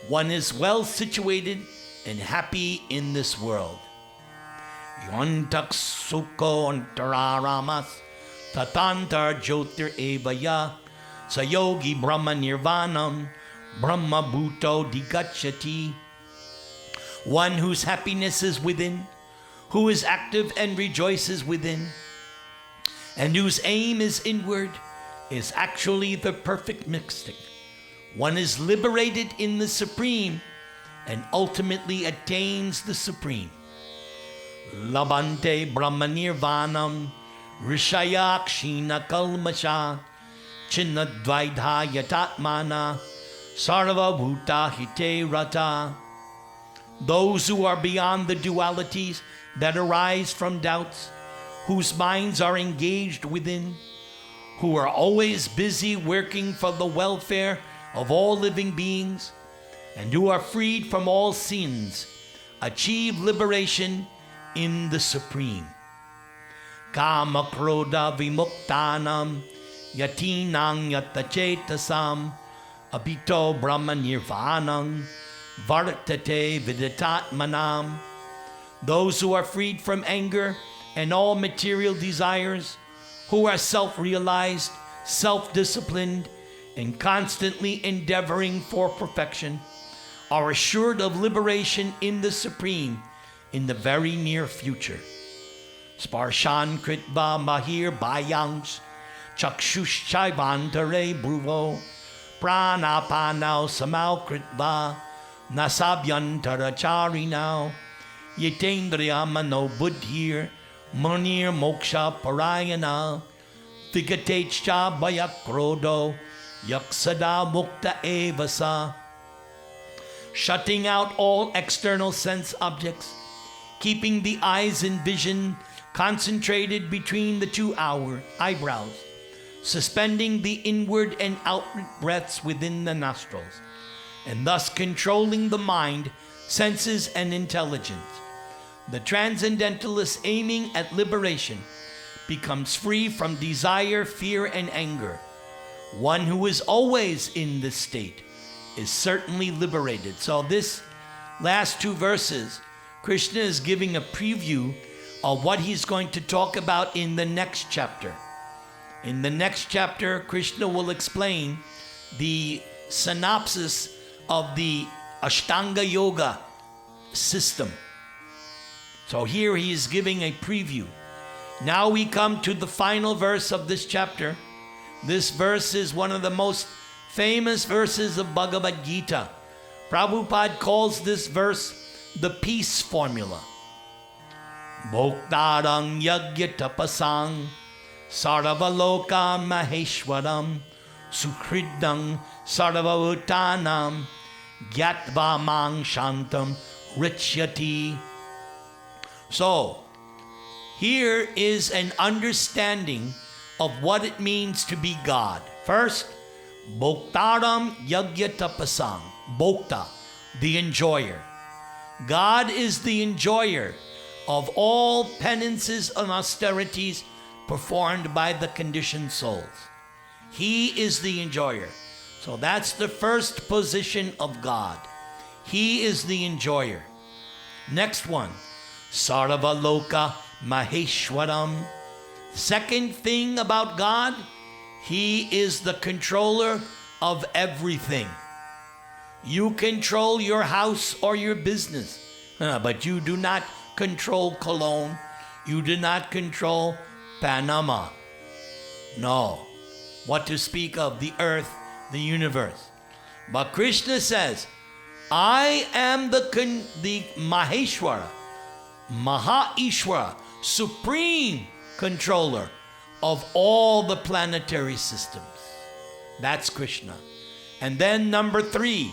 one is well situated and happy in this world. Yontak sukho antararamas tatantar jyotir evaya sayogi brahma nirvanam brahma bhuto digachati. One whose happiness is within, who is active and rejoices within, and whose aim is inward, is actually the perfect mystic. One is liberated in the Supreme and ultimately attains the Supreme. Labante Brahma Nirvanam Rishaya Kshina Kalmasha Chinnadvaidha Yatatmana Sarva Bhuta Hite Rata. Those who are beyond the dualities that arise from doubts, whose minds are engaged within, who are always busy working for the welfare of all living beings, and who are freed from all sins, achieve liberation in the Supreme. Kama krodha vimuktanam yatinang yatachetasam abhito brahma nirvanam vartate viditatmanam. Those who are freed from anger and all material desires, who are self-realized, self-disciplined, and constantly endeavoring for perfection, are assured of liberation in the Supreme in the very near future. Sparshan kritva mahir bayangs chakshush chaivantare bruvo pranapanau samau kritva nasabyantara charinau yetendriya mano buddhir munir moksha parayana vigatechcha bayakrodo yaksada mukta evasa. Shutting out all external sense objects, keeping the eyes and vision concentrated between the two eyebrows, suspending the inward and outward breaths within the nostrils, and thus controlling the mind, senses, and intelligence. The transcendentalist aiming at liberation becomes free from desire, fear, and anger. One who is always in this state is certainly liberated. So this last two verses, Krishna is giving a preview of what he's going to talk about in the next chapter. In the next chapter, Krishna will explain the synopsis of the Ashtanga Yoga system. So here he is giving a preview. Now we come to the final verse of this chapter. This verse is one of the most famous verses of Bhagavad-gita. Prabhupada calls this verse the peace formula. Bhoktarang yagya tapasang sarvaloka maheshwaram sukhridang sarvabhutanam gyatva mang shantam richyati. So, here is an understanding of what it means to be God. First, Bhoktaram yagya tapasang. Bhokta, the enjoyer. God is the enjoyer of all penances and austerities performed by the conditioned souls. He is the enjoyer. So that's the first position of God. He is the enjoyer. Next one, Sarvaloka Maheshwaram. Second thing about God, He is the controller of everything. You control your house or your business, but you do not control Cologne. You do not control Panama. No. What to speak of the earth, the universe. But Krishna says, I am the Maheshwara, Maha-Ishwara, supreme controller of all the planetary systems. That's Krishna. And then number 3,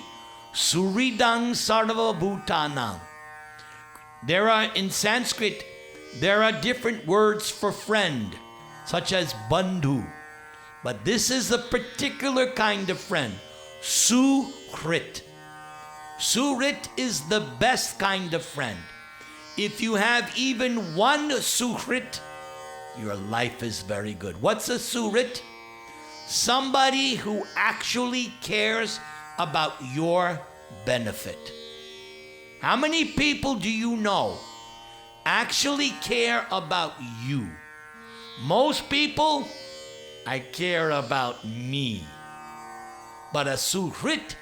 Suridang Sarva Bhutanam. There are, in Sanskrit, there are different words for friend, such as bandhu. But this is a particular kind of friend, Suhrit. Suhrit is the best kind of friend. If you have even one Suhrit, your life is very good. What's a Suhrit? Somebody who actually cares about your benefit. How many people do you know actually care about you? Most people, I care about me. But a Suhrit,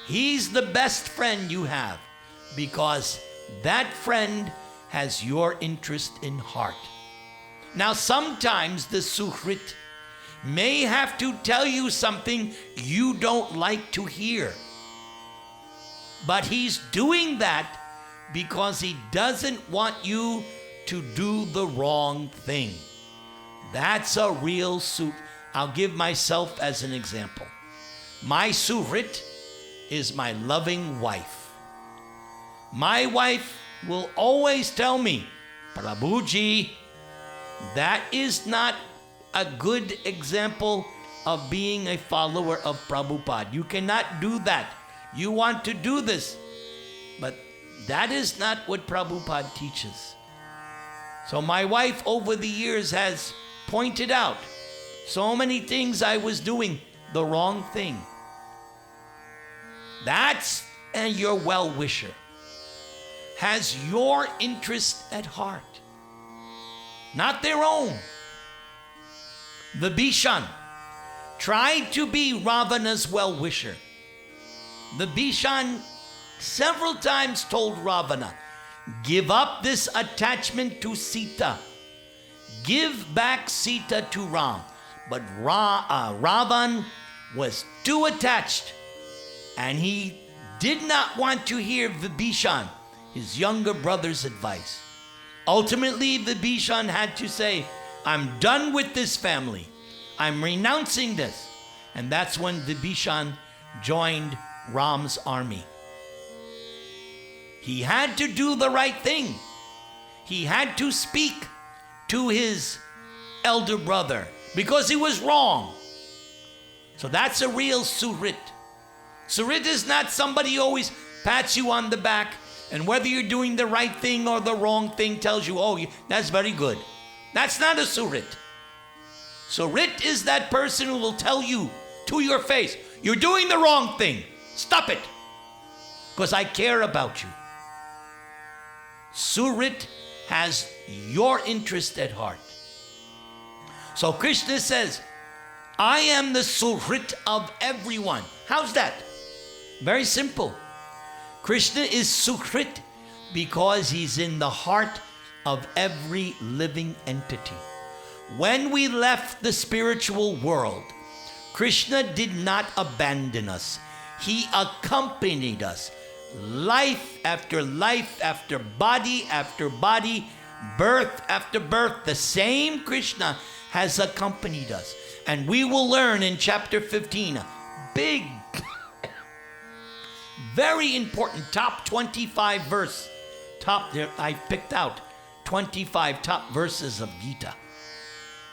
he's the best friend you have because that friend has your interest in heart. Now sometimes the Suhrit may have to tell you something you don't like to hear. But he's doing that because he doesn't want you to do the wrong thing. That's a real Suhrit. I'll give myself as an example. My Suhrit is my loving wife. My wife will always tell me, Prabhuji, that is not a good example of being a follower of Prabhupada. You cannot do that. You want to do this, but that is not what Prabhupada teaches. So my wife over the years has pointed out so many things I was doing the wrong thing. That's your well-wisher. Has your interest at heart, not their own. Vibhishan tried to be Ravana's well-wisher. Vibhishan several times told Ravana, give up this attachment to Sita. Give back Sita to Ram. But Ravan was too attached, and he did not want to hear Vibhishan, his younger brother's advice. Ultimately, Vibhishan had to say, I'm done with this family. I'm renouncing this. And that's when Vibhishan joined Ram's army. He had to do the right thing. He had to speak to his elder brother because he was wrong. So that's a real Suhrit. Suhrit is not somebody who always pats you on the back and whether you're doing the right thing or the wrong thing tells you, oh, that's very good. That's not a Suhrit. Suhrit is that person who will tell you to your face, you're doing the wrong thing. Stop it. Because I care about you. Suhrit has your interest at heart. So Krishna says, I am the Suhrit of everyone. How's that? Very simple. Krishna is Suhrit because he's in the heart of every living entity. When we left the spiritual world, Krishna did not abandon us. He accompanied us. Life after body after body, birth after birth, the same Krishna has accompanied us. And we will learn in chapter 15, big, very important, top 25 verse. I picked out 25 top verses of Gita.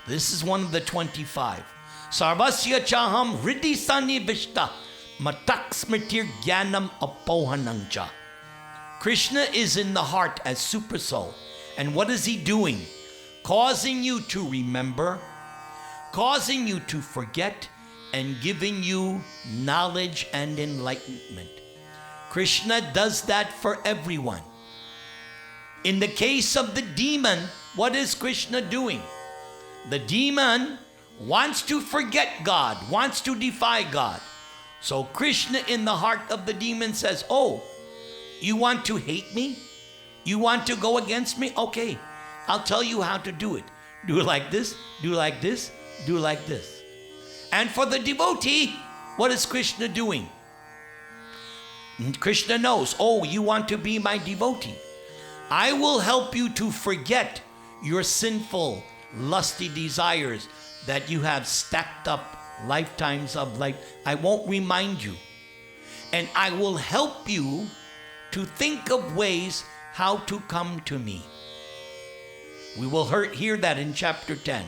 This is one of the 25. Sarvasya chaham hridhi sanivishta matak smritir jnanam apohanancha. Krishna is in the heart as super soul. And what is he doing? Causing you to remember, causing you to forget, and giving you knowledge and enlightenment. Krishna does that for everyone. In the case of the demon, what is Krishna doing? The demon wants to forget God, wants to defy God. So Krishna in the heart of the demon says, oh, you want to hate me? You want to go against me? Okay, I'll tell you how to do it. Do it like this, do like this, do like this. And for the devotee, what is Krishna doing? Krishna knows, oh, you want to be my devotee. I will help you to forget your sinful, lusty desires that you have stacked up lifetimes of life. I won't remind you. And I will help you to think of ways how to come to me. We will hear that in chapter 10.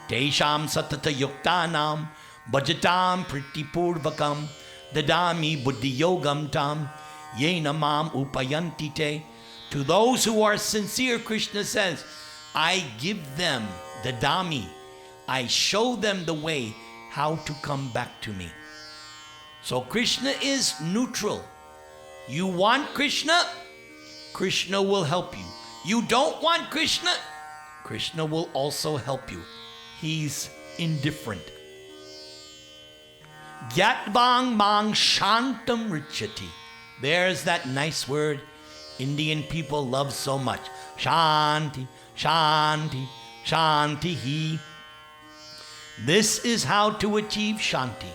Tesham satata yuktanam bhajatam pritipurvakam dadami buddhi yogam tam yena mam upayanti te. To those who are sincere, Krishna says, I give them the dami. I show them the way how to come back to me. So Krishna is neutral. You want Krishna? Krishna will help you. You don't want Krishna? Krishna will also help you. He's indifferent. Gyatbang mang shantam richati. There's that nice word Indian people love so much. Shanti, shanti, shanti. This is how to achieve shanti.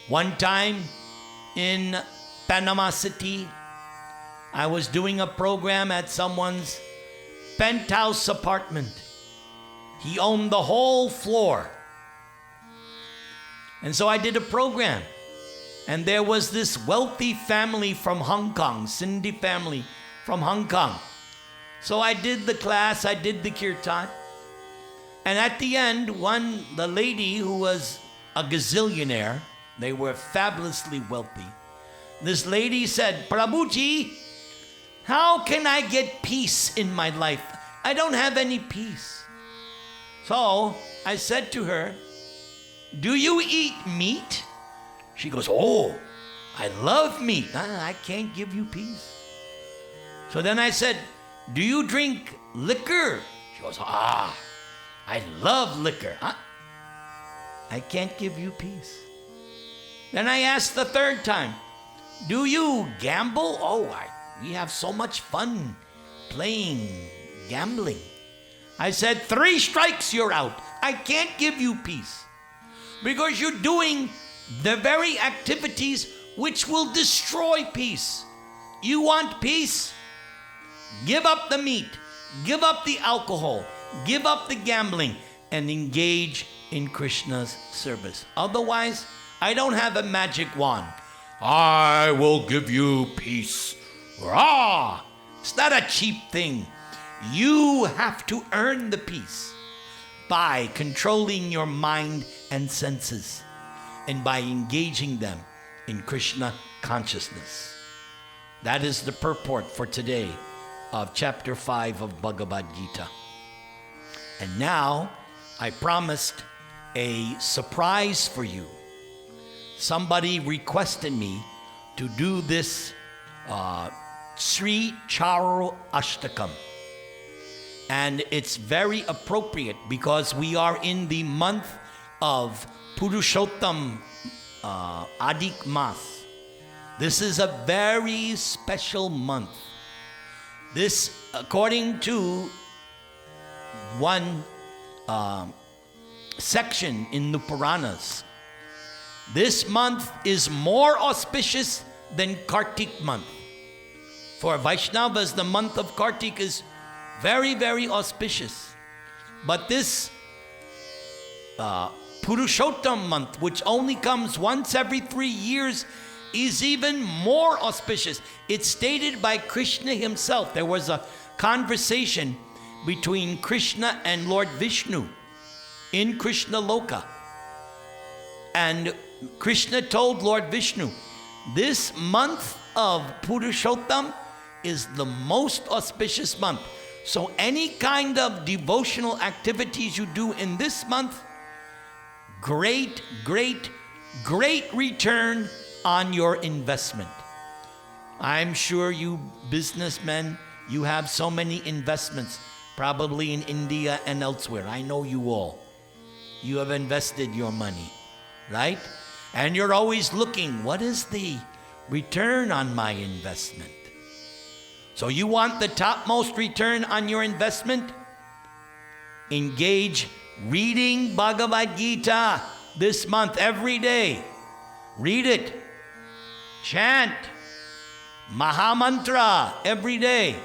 One time in Panama City, I was doing a program at someone's penthouse apartment. He owned the whole floor. And so I did a program. And there was this wealthy family from Hong Kong, Cindy family from Hong Kong. So I did the class, I did the kirtan. And at the end, the lady who was a gazillionaire, they were fabulously wealthy. This lady said, Prabhuji, how can I get peace in my life? I don't have any peace. So I said to her, do you eat meat? She goes, oh, I love meat. I can't give you peace. So then I said, do you drink liquor? She goes, I love liquor. I can't give you peace. Then I asked the third time, do you gamble? Oh, we have so much fun playing, gambling. I said, 3 strikes, you're out. I can't give you peace. Because you're doing the very activities which will destroy peace. You want peace? Give up the meat, give up the alcohol, give up the gambling, and engage in Krishna's service. Otherwise, I don't have a magic wand. I will give you peace. Rah! It's not a cheap thing. You have to earn the peace by controlling your mind and senses, and by engaging them in Krishna consciousness. That is the purport for today of chapter 5 of Bhagavad-gita. And now, I promised a surprise for you. Somebody requested me to do this Sri Charu Ashtakam. And it's very appropriate because we are in the month of Purushottam Adik Mas. This is a very special month. This, according to one section in the Puranas, this month is more auspicious than Kartik month. For Vaishnavas, the month of Kartik is very, very auspicious. But this Purushottam month, which only comes once every 3 years, is even more auspicious. It's stated by Krishna himself. There was a conversation between Krishna and Lord Vishnu in Krishna Loka. And Krishna told Lord Vishnu, this month of Purushottam is the most auspicious month. So any kind of devotional activities you do in this month, great, great, great return on your investment. I'm sure you businessmen, you have so many investments, probably in India and elsewhere. I know you all. You have invested your money, right? And you're always looking, what is the return on my investment? So you want the topmost return on your investment? Engage reading Bhagavad-gita this month every day. Read it. Chant Mahamantra every day.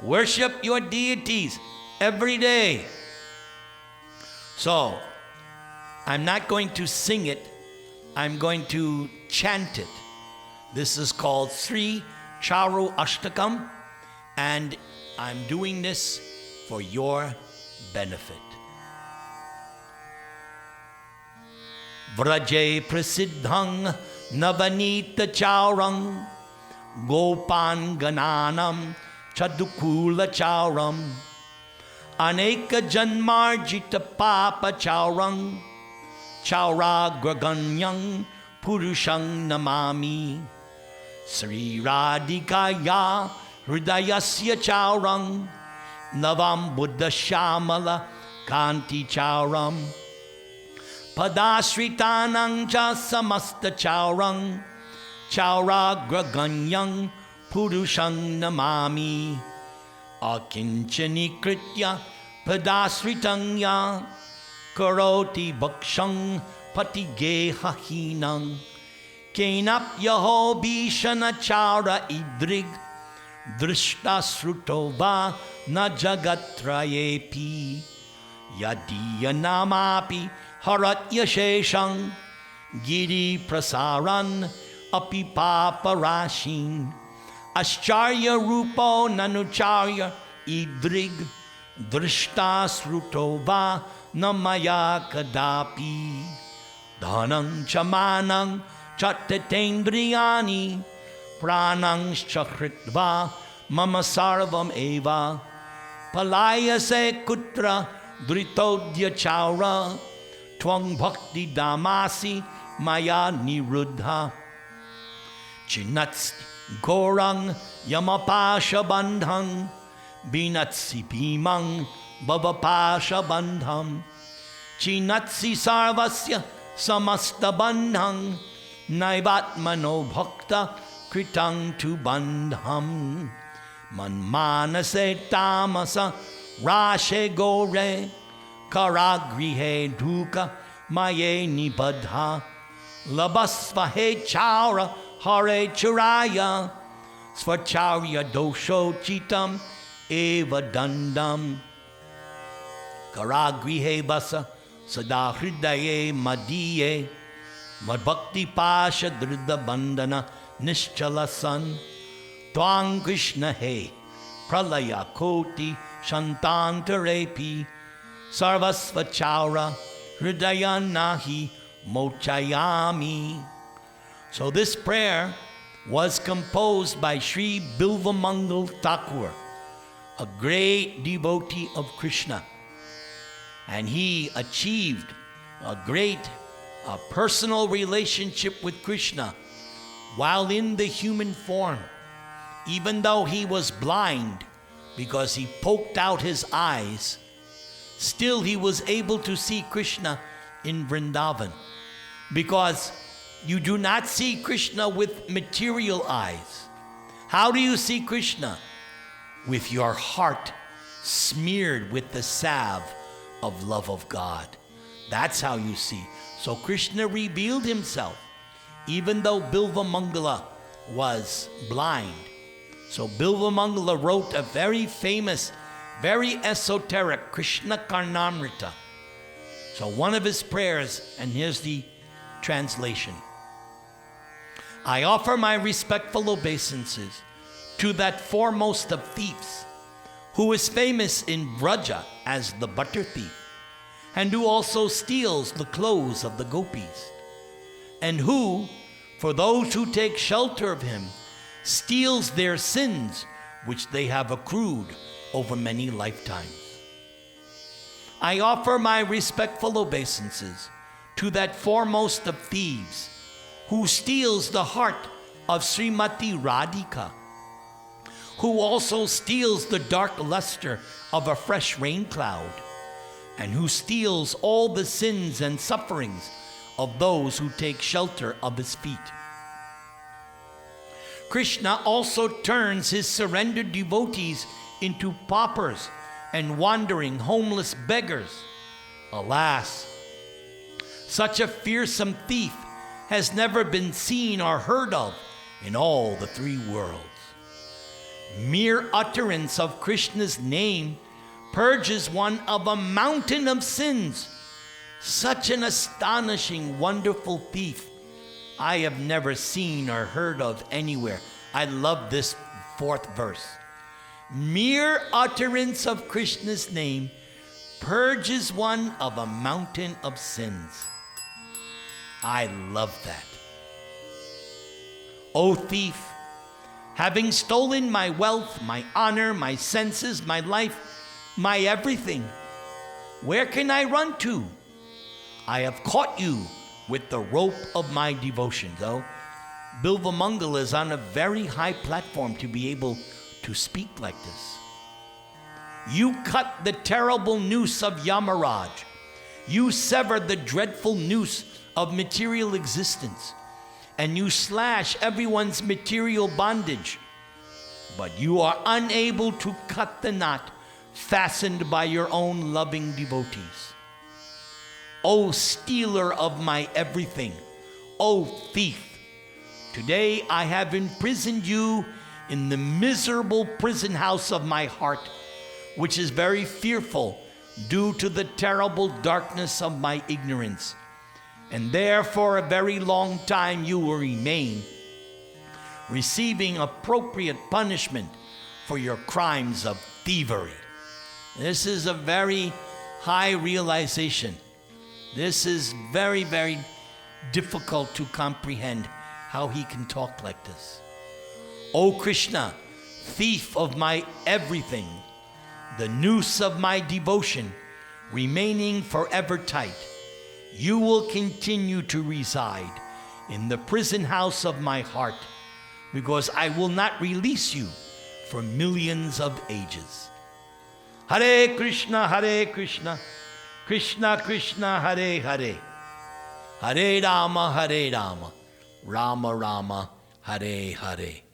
Worship your deities every day. So, I'm not going to sing it. I'm going to chant it. This is called Sri Charu Ashtakam, and I'm doing this for your benefit. Vraje prasiddhang navanita chaurang gopan gananam chadukula chauram aneka janmarjita papa chaurang chaura graganyang purushang namami Sri Radhikaya hridayasya chaurang navam buddha shamala kanti chauram Padashritanang cha samasta chaurang chaura graganyang purushang namami akinchani kritya padashritang ya karoti bhakshang patigeha hinang kenap yaho bhishana chaura idrig drishta srutova na jagatrayepi yadiya namapi haratya sheshang giri prasaran api paparashin ascharya rupo nanucharya idrig drishta srutova namaya kadapi dhanang chamanang chattetendriyani pranang chakritva mama sarvam eva palayase kutra dritodya chaura Twang bhakti damasi maya niruddha Chinatsi gorang yamapasha bandhang Binatsi bhimang bhavapasha bandham Chinatsi sarvasya samasta bandhang Naivatmano bhakta kritang tu bandham Manmanase tamasa rashe gore Karagrihe dhuka maye nibadha Labasvahe chaura hare churaya Svacharya dosho chitam eva dandam Karagrihe basa sada hridaye madiye Madbhakti pasha dridha bandana nischala san Twang Krishna he pralaya koti shantantarepi Sarvasva chaura hridaya nahi mochayami. So this prayer was composed by Sri Bilvamangal Thakur, a great devotee of Krishna. And he achieved a great personal relationship with Krishna while in the human form, even though he was blind because he poked out his eyes, still he was able to see Krishna in Vrindavan. Because you do not see Krishna with material eyes. How do you see Krishna? With your heart smeared with the salve of love of God. That's how you see. So Krishna revealed himself, even though Bilva Mangala was blind. So Bilva Mangala wrote a very famous, very esoteric Krishna Karnamrita. So one of his prayers, and here's the translation. I offer my respectful obeisances to that foremost of thieves, who is famous in Vraja as the butter thief, and who also steals the clothes of the gopis, and who, for those who take shelter of him, steals their sins which they have accrued over many lifetimes. I offer my respectful obeisances to that foremost of thieves, who steals the heart of Srimati Radhika, who also steals the dark luster of a fresh rain cloud, and who steals all the sins and sufferings of those who take shelter of his feet. Krishna also turns his surrendered devotees into paupers and wandering homeless beggars. Alas, such a fearsome thief has never been seen or heard of in all the three worlds. Mere utterance of Krishna's name purges one of a mountain of sins. Such an astonishing, wonderful thief I have never seen or heard of anywhere. I love this fourth verse. Mere utterance of Krishna's name purges one of a mountain of sins. I love that. O thief, having stolen my wealth, my honor, my senses, my life, my everything, where can I run to? I have caught you with the rope of my devotion. Though Bilva Mangala is on a very high platform to be able to speak like this. You cut the terrible noose of Yamaraj. You severed the dreadful noose of material existence, and you slash everyone's material bondage, but you are unable to cut the knot fastened by your own loving devotees. O stealer of my everything, O thief, today I have imprisoned you in the miserable prison house of my heart, which is very fearful due to the terrible darkness of my ignorance. And there for a very long time you will remain, receiving appropriate punishment for your crimes of thievery. This is a very high realization. This is very, very difficult to comprehend how he can talk like this. O Krishna, thief of my everything, the noose of my devotion remaining forever tight, you will continue to reside in the prison house of my heart, because I will not release you for millions of ages. Hare Krishna, Krishna Krishna, Hare Hare, Hare Rama, Rama Rama, Hare Hare.